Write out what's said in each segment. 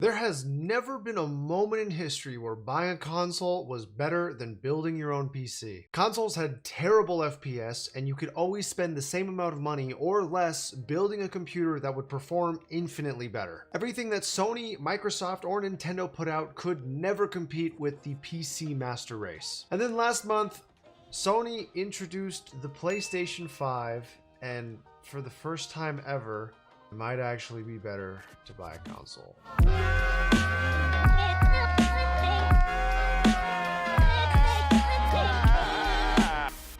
There has never been a moment in history where buying a console was better than building your own PC. Consoles had terrible FPS, and you could always spend the same amount of money or less building a computer that would perform infinitely better. Everything that Sony, Microsoft, or Nintendo put out could never compete with the PC master race. And then last month, Sony introduced the PlayStation 5, and for the first time ever, it might actually be better to buy a console.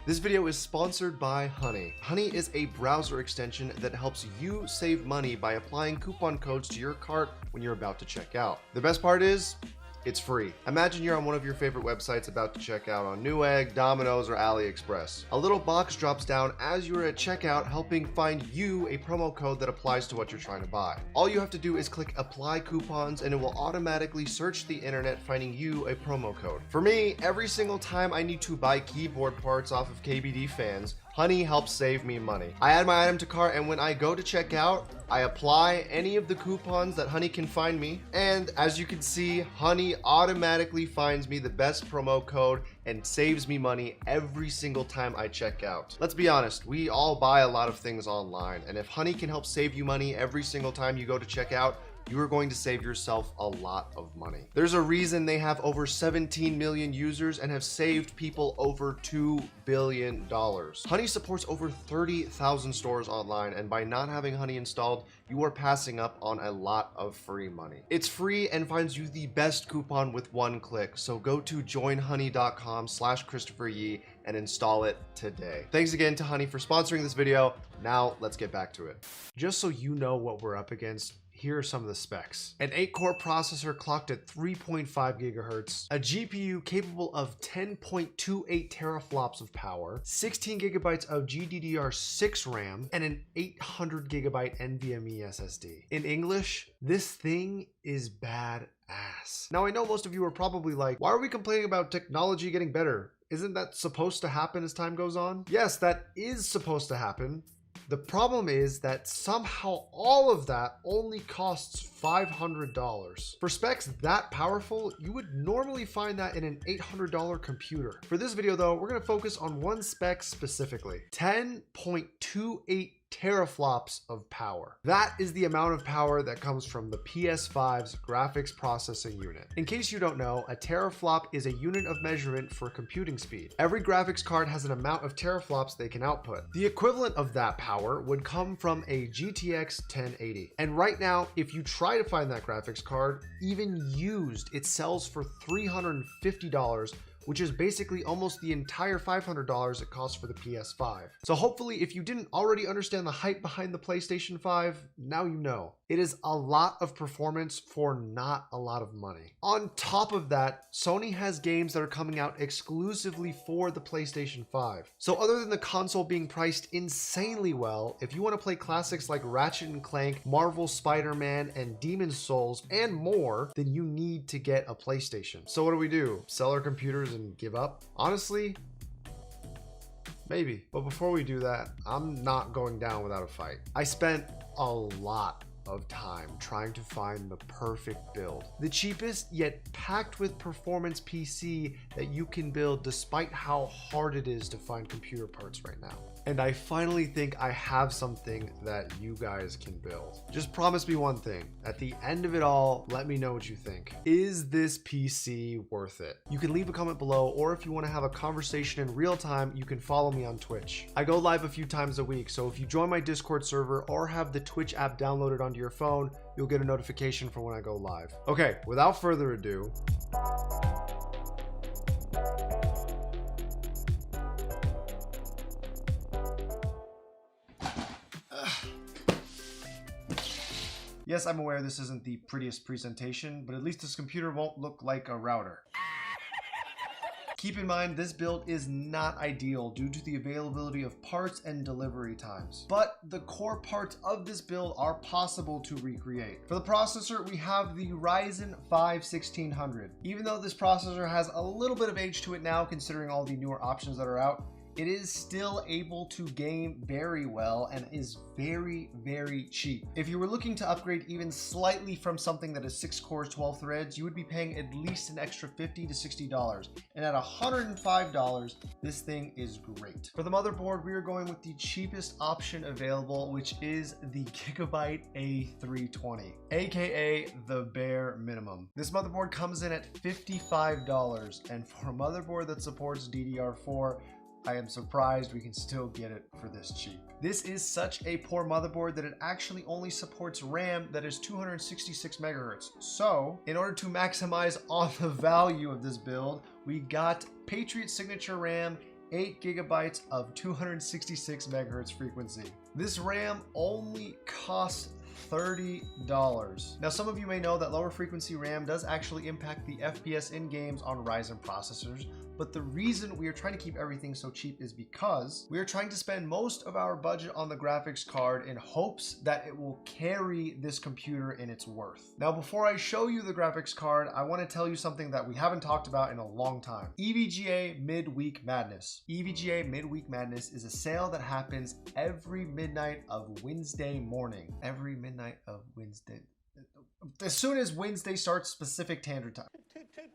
This video is sponsored by Honey. Honey is a browser extension that helps you save money by applying coupon codes to your cart when you're about to check out. The best part is, it's free. Imagine you're on one of your favorite websites about to check out on Newegg, Domino's, or AliExpress. A little box drops down as you're at checkout, helping find you a promo code that applies to what you're trying to buy. All you have to do is click apply coupons and it will automatically search the internet, finding you a promo code. For me, every single time I need to buy keyboard parts off of KBD fans, Honey helps save me money. I add my item to cart, and when I go to check out, I apply any of the coupons that Honey can find me. And as you can see, Honey automatically finds me the best promo code and saves me money every single time I check out. Let's be honest, we all buy a lot of things online, and if Honey can help save you money every single time you go to check out, you are going to save yourself a lot of money. There's a reason they have over 17 million users and have saved people over $2 billion. Honey supports over 30,000 stores online, and by not having Honey installed, you are passing up on a lot of free money. It's free and finds you the best coupon with one click, so go to joinhoney.com/ChristopherYee and install it today. Thanks again to Honey for sponsoring this video. Now let's get back to it. Just so you know what we're up against, here are some of the specs. An 8-core processor clocked at 3.5 gigahertz, a GPU capable of 10.28 teraflops of power, 16 gigabytes of GDDR6 RAM, and an 800 gigabyte NVMe SSD. In English, this thing is badass. Now I know most of you are probably like, why are we complaining about technology getting better? Isn't that supposed to happen as time goes on? Yes, that is supposed to happen. The problem is that somehow all of that only costs $500. For specs that powerful, you would normally find that in an $800 computer. For this video though, we're going to focus on one spec specifically: 10.28 teraflops of power. That is the amount of power that comes from the Ps5's graphics processing unit. In case you don't know, a teraflop is a unit of measurement for computing speed. Every graphics card has an amount of teraflops they can output. The equivalent of that power would come from a GTX 1080. And right now, if you try to find that graphics card, even used, it sells for $350, which is basically almost the entire $500 it costs for the PS5. So hopefully, if you didn't already understand the hype behind the PlayStation 5, now you know. It is a lot of performance for not a lot of money. On top of that, Sony has games that are coming out exclusively for the PlayStation 5. So other than the console being priced insanely well, if you want to play classics like Ratchet & Clank, Marvel Spider-Man, and Demon's Souls, and more, then you need to get a PlayStation. So what do? Sell our computers and give up? Honestly, maybe. But before we do that, I'm not going down without a fight. I spent a lot of time trying to find the perfect build. The cheapest yet packed with performance PC that you can build despite how hard it is to find computer parts right now. And I finally think I have something that you guys can build. Just promise me one thing. At the end of it all, let me know what you think. Is this PC worth it? You can leave a comment below, or if you want to have a conversation in real time, you can follow me on Twitch. I go live a few times a week, so if you join my Discord server or have the Twitch app downloaded onto your phone, you'll get a notification for when I go live. Okay, without further ado, yes, I'm aware this isn't the prettiest presentation, but at least this computer won't look like a router. Keep in mind, this build is not ideal due to the availability of parts and delivery times, but the core parts of this build are possible to recreate. For the processor, we have the Ryzen 5 1600. Even though this processor has a little bit of age to it now, considering all the newer options that are out, it is still able to game very well and is very, very cheap. If you were looking to upgrade even slightly from something that is 6 cores, 12 threads, you would be paying at least an extra $50 to $60. And at $105, this thing is great. For the motherboard, we are going with the cheapest option available, which is the Gigabyte A320, aka the bare minimum. This motherboard comes in at $55, and for a motherboard that supports DDR4, I am surprised we can still get it for this cheap. This is such a poor motherboard that it actually only supports RAM that is 266 megahertz. So, in order to maximize on the value of this build, we got Patriot Signature RAM, 8 gigabytes of 266 megahertz frequency. This RAM only costs $30. Now, some of you may know that lower frequency RAM does actually impact the FPS in games on Ryzen processors, but the reason we are trying to keep everything so cheap is because we are trying to spend most of our budget on the graphics card in hopes that it will carry this computer in its worth. Now, before I show you the graphics card, I want to tell you something that we haven't talked about in a long time. EVGA Midweek Madness. EVGA Midweek Madness is a sale that happens every midnight of Wednesday morning. Every midnight of Wednesday. As soon as Wednesday starts Pacific Standard Time.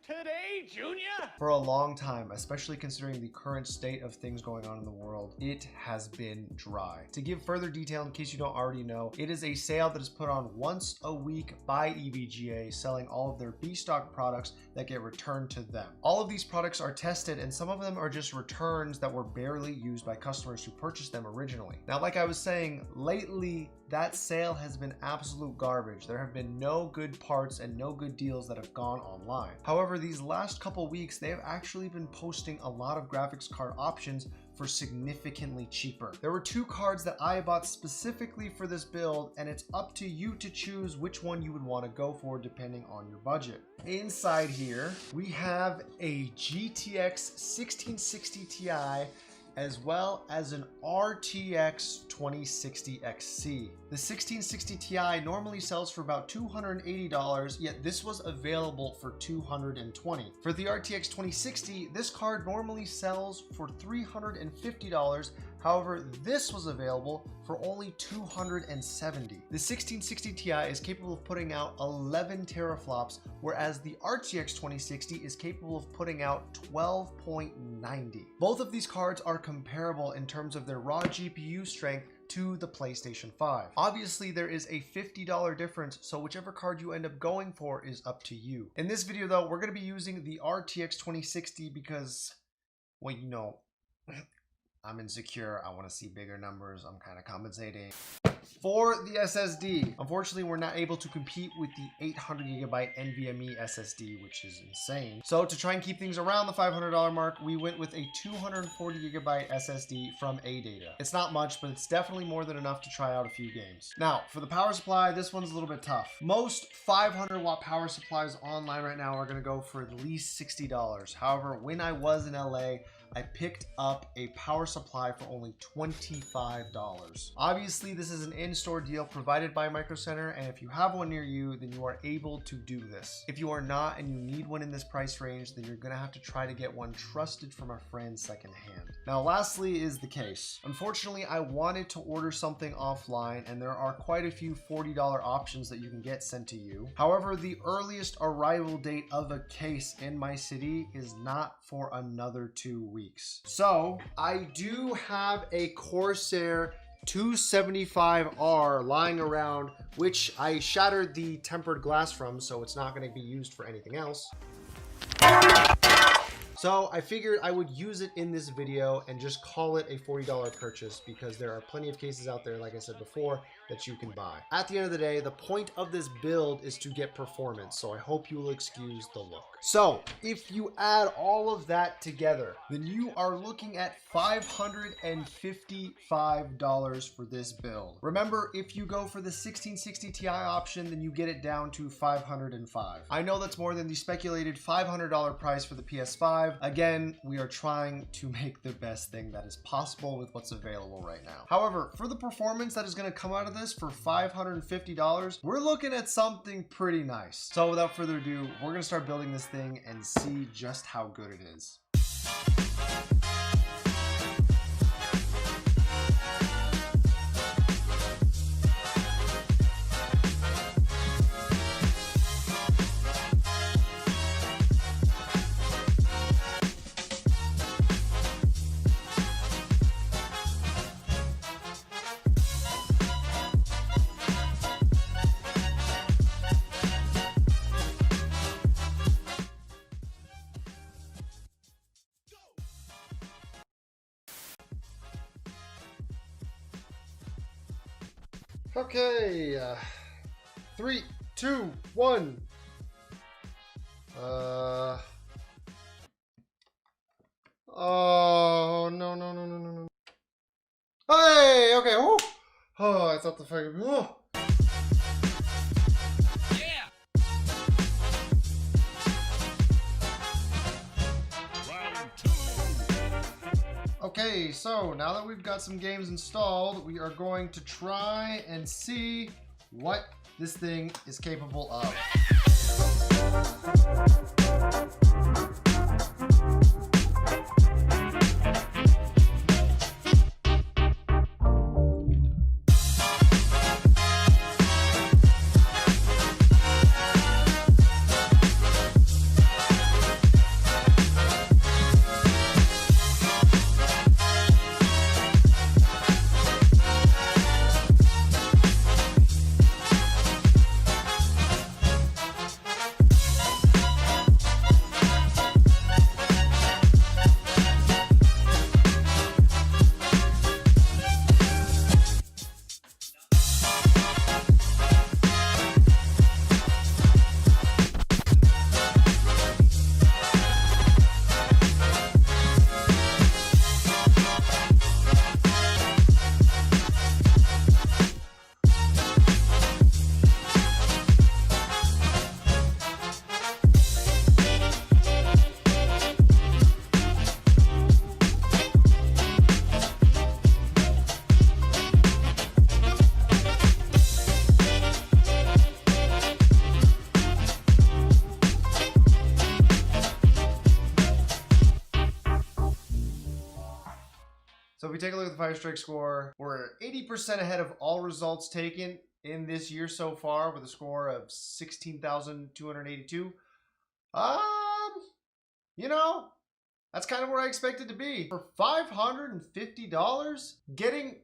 Today, Junior? For a long time, especially considering the current state of things going on in the world, it has been dry. To give further detail, in case you don't already know, it is a sale that is put on once a week by EVGA, selling all of their B-stock products that get returned to them. All of these products are tested, and some of them are just returns that were barely used by customers who purchased them originally. Now, like I was saying, lately, that sale has been absolute garbage. There have been no good parts and no good deals that have gone online. However, these last couple weeks, they have actually been posting a lot of graphics card options for significantly cheaper. There were 2 cards that I bought specifically for this build, and it's up to you to choose which one you would want to go for depending on your budget. Inside here, we have a GTX 1660 Ti as well as an RTX 2060 XC. The 1660 Ti normally sells for about $280, yet this was available for $220. For the RTX 2060, this card normally sells for $350. However, this was available for only $270. The 1660 Ti is capable of putting out 11 teraflops, whereas the RTX 2060 is capable of putting out 12.90. Both of these cards are comparable in terms of their raw GPU strength to the PlayStation 5. Obviously, there is a $50 difference, so whichever card you end up going for is up to you. In this video, though, we're going to be using the RTX 2060 because, well, you know, I'm insecure. I want to see bigger numbers. I'm kind of compensating. For the SSD, unfortunately, we're not able to compete with the 800 gigabyte NVMe SSD, which is insane. So to try and keep things around the $500 mark, we went with a 240 gigabyte SSD from ADATA. It's not much, but it's definitely more than enough to try out a few games. Now, for the power supply, this one's a little bit tough. Most 500 watt power supplies online right now are going to go for at least $60. However, when I was in LA, I picked up a power supply for only $25. Obviously, this is an in-store deal provided by Micro Center, and if you have one near you, then you are able to do this. If you are not and you need one in this price range, then you're gonna have to try to get one trusted from a friend secondhand. Now, lastly is the case. Unfortunately, I wanted to order something offline, and there are quite a few $40 options that you can get sent to you. However, the earliest arrival date of a case in my city is not for another 2 weeks. So I do have a Corsair 275R lying around, which I shattered the tempered glass from, so it's not going to be used for anything else. So I figured I would use it in this video and just call it a $40 purchase, because there are plenty of cases out there, like I said before, that you can buy. At the end of the day, the point of this build is to get performance, so I hope you will excuse the look. So if you add all of that together, then you are looking at $555 for this build. Remember, if you go for the 1660 Ti option, then you get it down to $505. I know that's more than the speculated $500 price for the PS5. Again, we are trying to make the best thing that is possible with what's available right now. However, for the performance that is going to come out of this for $550, we're looking at something pretty nice. So without further ado, we're going to start building this thing and see just how good it is. Okay, 3, 2, 1. Oh, no, no, no, no, no, no. Hey, okay, whoo. Oh, I thought the fucking, oh. Yeah. Round 2. Okay, so now that we've got some games installed, we are going to try and see what this thing is capable of. So if we take a look at the Fire Strike score, we're 80% ahead of all results taken in this year so far with a score of 16,282. You know, that's kind of where I expected to be. For $550, getting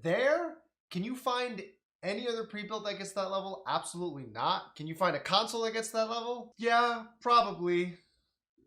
there, can you find any other pre-built that gets that level? Absolutely not. Can you find a console that gets that level? Yeah, probably.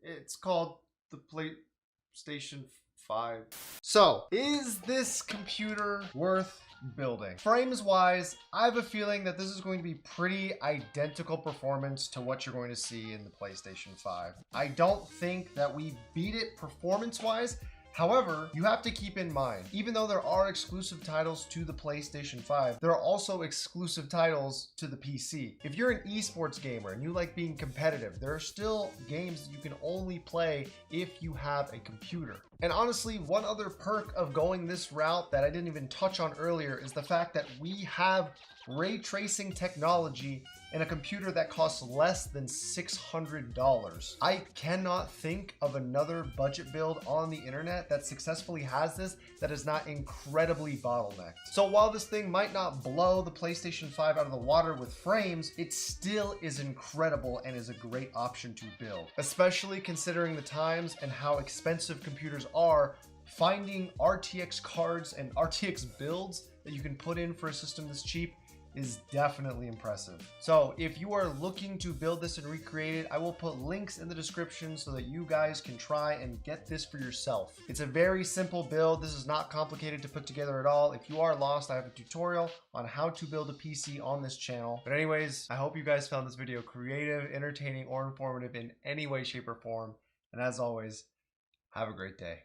It's called the PlayStation 5. So, is this computer worth building? Frames wise, I have a feeling that this is going to be pretty identical performance to what you're going to see in the PlayStation 5. I don't think that we beat it performance wise. However, you have to keep in mind, even though there are exclusive titles to the PlayStation 5, there are also exclusive titles to the PC. If you're an esports gamer and you like being competitive, there are still games that you can only play if you have a computer. And honestly, one other perk of going this route that I didn't even touch on earlier is the fact that we have ray tracing technology in a computer that costs less than $600. I cannot think of another budget build on the internet that successfully has this that is not incredibly bottlenecked. So while this thing might not blow the PlayStation 5 out of the water with frames, it still is incredible and is a great option to build, especially considering the times and how expensive computers are. Finding RTX cards and RTX builds that you can put in for a system this cheap is definitely impressive. So if you are looking to build this and recreate it, I will put links in the description so that you guys can try and get this for yourself. It's a very simple build. This is not complicated to put together at all. If you are lost, I have a tutorial on how to build a PC on this channel. But anyways, I hope you guys found this video creative, entertaining, or informative in any way, shape, or form. And as always, have a great day.